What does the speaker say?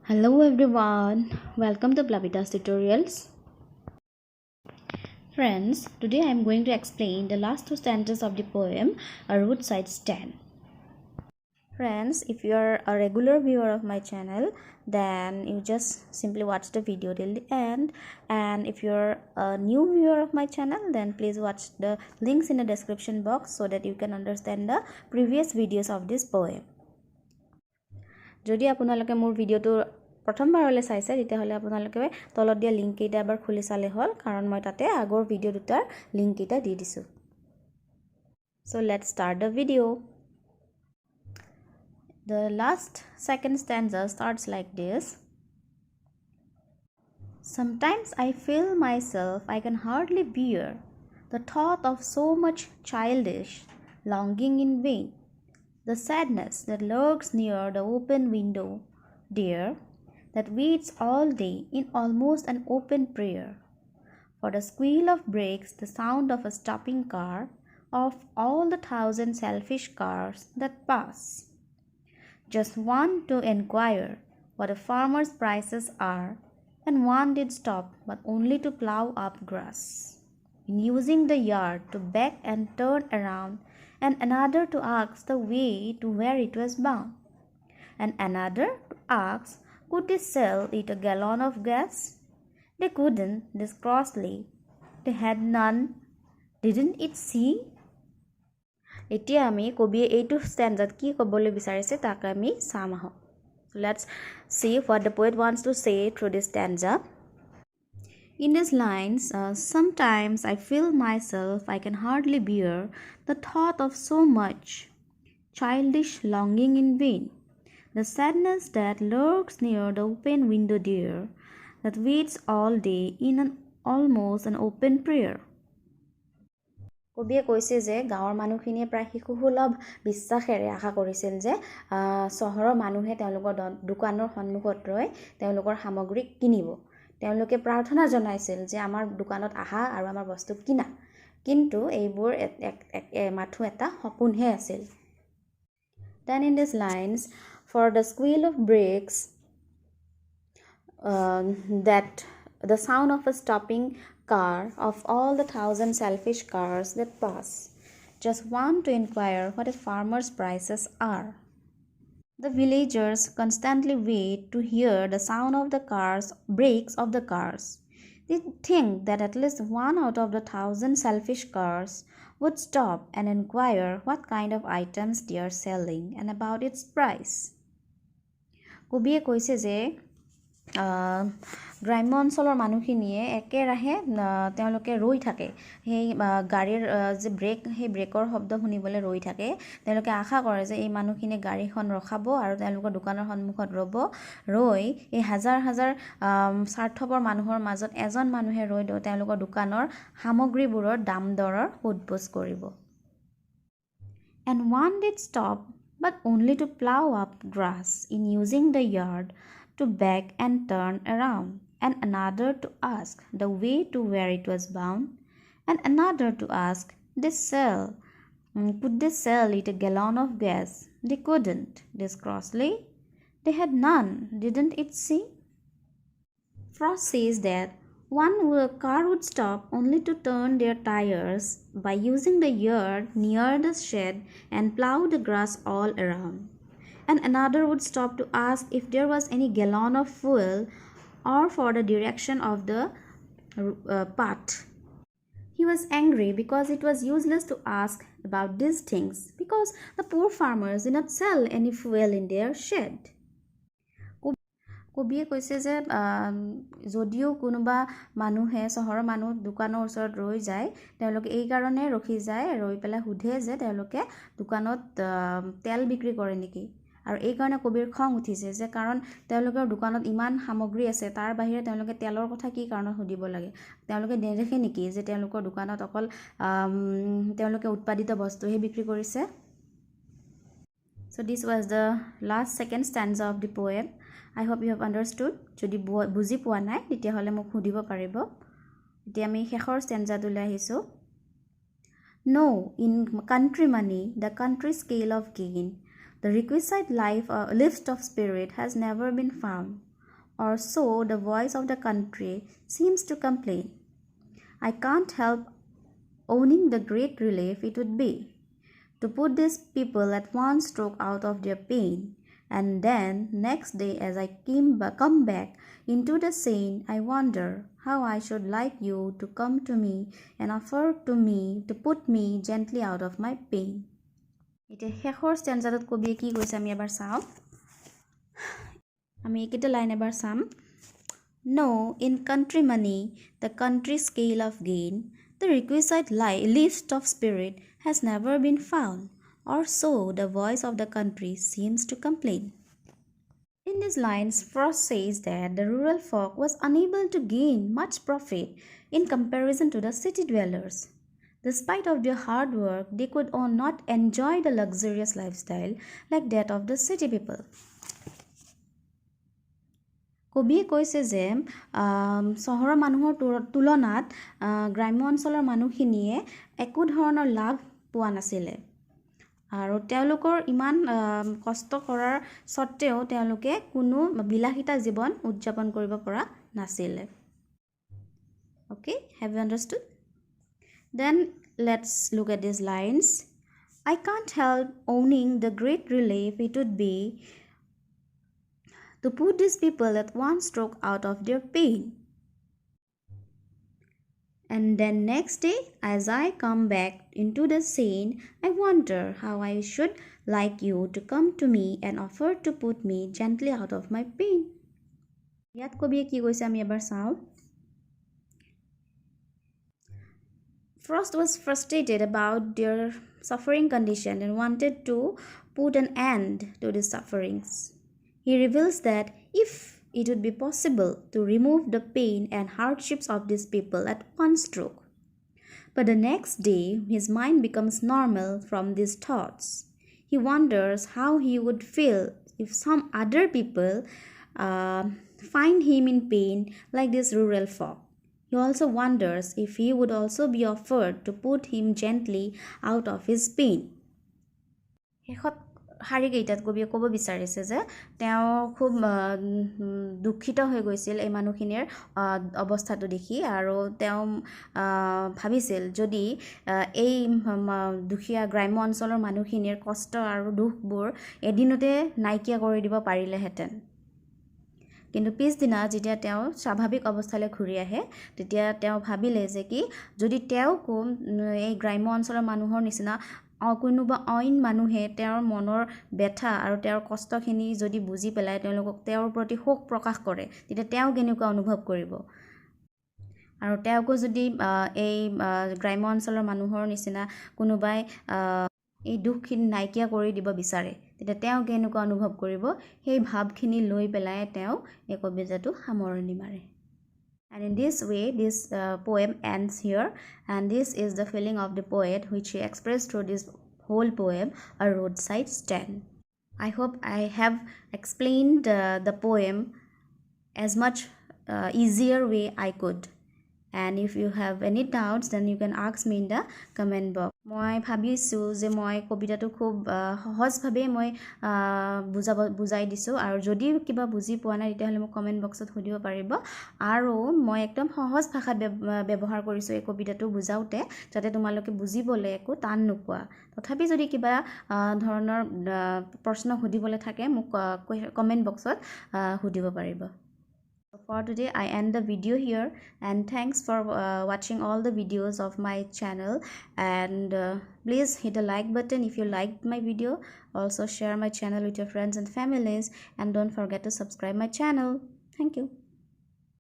Hello everyone, welcome to Plabita's tutorials. Friends, today I am going to explain the last two stanzas of the poem A Roadside Stand. Friends, if you are a regular viewer of my channel, then you just simply watch the video till the end, and if you're a new viewer of my channel, then please watch the links in the description box so that you can understand the previous videos of this poem. যদি আপোনালোকে মোৰ ভিডিওটো প্ৰথমবাৰলৈ চাইছে তেতিয়াহ'লে আপোনালোকে তলত দিয়া লিংক কেইটা এবাৰ খুলি চালে হ'ল কাৰণ মই তাতে আগৰ ভিডিও দুটাৰ লিংক কেইটা দি দিছো So let's start the video. The last second stanza starts like this. Sometimes I feel myself I can hardly bear the thought of so much childish longing in vain. The sadness that lurks near the open window, dear, that waits all day in almost an open prayer. For the squeal of brakes, the sound of a stopping car, of all the thousand selfish cars that pass. Just one to inquire what a farmer's prices are, and one did stop but only to plough up grass. In using the yard to back and turn around, and another to ask the way to where it was bound, and another to ask could they sell it a gallon of gas? They couldn't, this crossly. They had none. Didn't it see? এতিয়া আমি কবিয়ে এইটো stanzat কি ক'বলৈ বিচাৰিছে তাক আমি চাম আহক So let's see what the poet wants to say through this stanza. In these lines, sometimes I feel myself I can hardly bear the thought of so much childish longing in vain. The sadness that lurks near the open window dear, that waits all day in almost an open prayer. কবিয়ে কৈছে যে গাঁৱৰ মানুহখিনিয়ে প্ৰায় শিশুসুলভ বিশ্বাসেৰে আশা কৰিছিল যে চহৰৰ মানুহে তেওঁলোকৰ দোকানৰ সন্মুখত ৰৈ তেওঁলোকৰ সামগ্ৰী কিনিব তেওঁলোকে প্ৰাৰ্থনা জনাইছিল যে আমাৰ দোকানত আহা আৰু আমাৰ বস্তু কিনা কিন্তু এইবোৰ মাথো এটা সপোনহে আছিল Then in these lines, for the squeal of brakes, that the sound of a stopping car, of all the thousand selfish cars that pass, just one to inquire what a farmer's prices are. The villagers constantly wait to hear the sound of the brakes of the cars. They think that at least one out of the thousand selfish cars would stop and inquire what kind of items they are selling and about its price. কবিয়ে কৈছে যে গ্ৰাম্য অঞ্চলৰ মানুহখিনিয়ে একেৰাহে তেওঁলোকে ৰৈ থাকে সেই গাড়ীৰ যে ব্ৰেক সেই ব্ৰেকৰ শব্দ শুনিবলৈ ৰৈ থাকে তেওঁলোকে আশা কৰে যে এই মানুহখিনিয়ে গাড়ীখন ৰখাব আৰু তেওঁলোকৰ দোকানৰ সন্মুখত ৰৈ এই হাজাৰ হাজাৰ স্বাৰ্থপৰ মানুহৰ মাজত এজন মানুহে ৰৈ তেওঁলোকৰ দোকানৰ সামগ্ৰীবোৰৰ দাম দৰৰ সোধপোছ কৰিব And one did stop but only to plow up grass in using the yard to back and turn around, and another to ask the way to where it was bound, and another to ask could they sell it a gallon of gas? They couldn't, this crossly. They had none, didn't it see? Frost says that one car would stop only to turn their tires by using the yard near the shed and plow the grass all around. And another would stop to ask if there was any gallon of fuel or for the direction of the path. He was angry because it was useless to ask about these things because the poor farmers did not sell any fuel in their shed. কবিয়ে কৈছে যে যদিও কোনোবা মানুহে চহৰৰ মানুহ দোকানৰ ওচৰত ৰৈ যায় তেওঁলোকে এই কাৰণে ৰখি যায় ৰৈ পেলাই সুধে যে তেওঁলোকে দোকানত তেল বিক্ৰী কৰে নেকি আৰু এই কাৰণে কবিৰ খং উঠিছে যে কাৰণ তেওঁলোকৰ দোকানত ইমান সামগ্ৰী আছে তাৰ বাহিৰে তেওঁলোকে তেলৰ কথা কি কাৰণত সুধিব লাগে তেওঁলোকে নেদেখে নেকি যে তেওঁলোকৰ দোকানত অকল তেওঁলোকে উৎপাদিত বস্তুহে বিক্ৰী কৰিছে So this was the last second stanza of the poem. I hope you have understood. যদি বুজি পোৱা নাই তেতিয়াহ'লে মোক সুধিব পাৰিব এতিয়া আমি শেষৰ stanzaটোলৈ আহিছোঁ No, in country money, the country scale of gain, the requisite lift of spirit has never been found. or so the voice of the country seems to complain. I can't help owning the great relief it would be to put these people at one stroke out of their pain. And then next day as I come back into the scene, I wonder how I should like you to come to me and offer to me to put me gently out of my pain. এতিয়া শেষৰ ষ্টেঞ্জাটোত কবিয়ে কি কৈছে আমি এবাৰ চাওঁ আমি এইকেইটা লাইন এবাৰ চাম No, in country money, the country scale of gain, the requisite lift of spirit has never been found, or so the voice of the country seems to complain. In these lines, Frost says that the rural folk was unable to gain much profit in comparison to the city dwellers. Despite of their hard work, they could not enjoy the luxurious lifestyle like that of the city people. কবিয়ে কৈছে যে চহৰৰ মানুহৰ তুলনাত গ্ৰাম্য অঞ্চলৰ মানুহখিনিয়ে একো ধৰণৰ লাভ পোৱা নাছিলে আৰু তেওঁলোকৰ ইমান কষ্ট কৰাৰ সত্ত্বেও তেওঁলোকে কোনো বিলাসিতা জীৱন উদযাপন কৰিব পৰা নাছিলে Okay, have you understood? Then let's look at these lines. I can't help owning the great relief it would be to put these people at one stroke out of their pain. And then next day, as I come back into the scene, I wonder how I should like you to come to me and offer to put me gently out of my pain. ইয়াত কবিয়ে কি কৈছে আমি এবাৰ চাওঁ Frost was frustrated about their suffering condition and wanted to put an end to these sufferings. He reveals that if it would be possible to remove the pain and hardships of these people at one stroke. But the next day, his mind becomes normal from these thoughts. He wonders how he would feel if some other people find him in pain like this rural folk. He also wonders if he would also be offered to put him gently out of his pain. হাৰিকেইটাত কবিয়ে ক'ব বিচাৰিছে যে তেওঁ খুব দুখিত হৈ গৈছিল এই মানুহখিনিৰ অৱস্থাটো দেখি আৰু তেওঁ ভাবিছিল যদি এই দুখীয়া গ্ৰাম্য অঞ্চলৰ মানুহখিনিৰ কষ্ট আৰু দুখবোৰ এদিনতে নাইকিয়া কৰি দিব পাৰিলেহেঁতেন কিন্তু পিছদিনা যেতিয়া তেওঁ স্বাভাৱিক অৱস্থালৈ ঘূৰি আহে তেতিয়া তেওঁ ভাবিলে যে কি যদি তেওঁ এই গ্ৰাম্য অঞ্চলৰ মানুহৰ নিচিনা কোনোবা অইন মানুহে তেওঁৰ মনৰ ব্যথা আৰু তেওঁৰ কষ্টখিনি যদি বুজি পেলায় তেওঁলোকক তেওঁৰ প্ৰতি শোক প্ৰকাশ কৰে তেতিয়া তেওঁ কেনেকুৱা অনুভৱ কৰিব আৰু তেওঁকো যদি এই গ্ৰাম্য অঞ্চলৰ মানুহৰ নিচিনা কোনোবাই এই দুখখিনি নাইকিয়া কৰি দিব বিচাৰে তেতিয়া তেওঁ কেনেকুৱা অনুভৱ কৰিব সেই ভাৱখিনি লৈ পেলাই তেওঁ এই কবিতাটো সামৰণি মাৰে And in this way, this poem ends here. And this is the feeling of the poet which he expressed through this whole poem, A Roadside Stand. I hope I have explained the poem as much easier way I could. And if you have any doubts, then you can ask me in the comment box. মই ভাবিছোঁ যে মই কবিতাটো খুব সহজভাৱে মই বুজাই দিছোঁ আৰু যদি কিবা বুজি পোৱা নাই তেতিয়াহ'লে মোক কমেণ্ট বক্সত সুধিব পাৰিব আৰু মই একদম সহজ ভাষাত ব্যৱহাৰ কৰিছোঁ এই কবিতাটো বুজাওঁতে যাতে তোমালোকে বুজিবলৈ একো টান নোপোৱা তথাপি যদি কিবা ধৰণৰ প্ৰশ্ন সুধিবলৈ থাকে মোক কমেণ্ট বক্সত সুধিব পাৰিব For today, I end the video here and thanks for watching all the videos of my channel and please hit the like button if you liked my video. Also share my channel with your friends and families and don't forget to subscribe my channel. Thank you.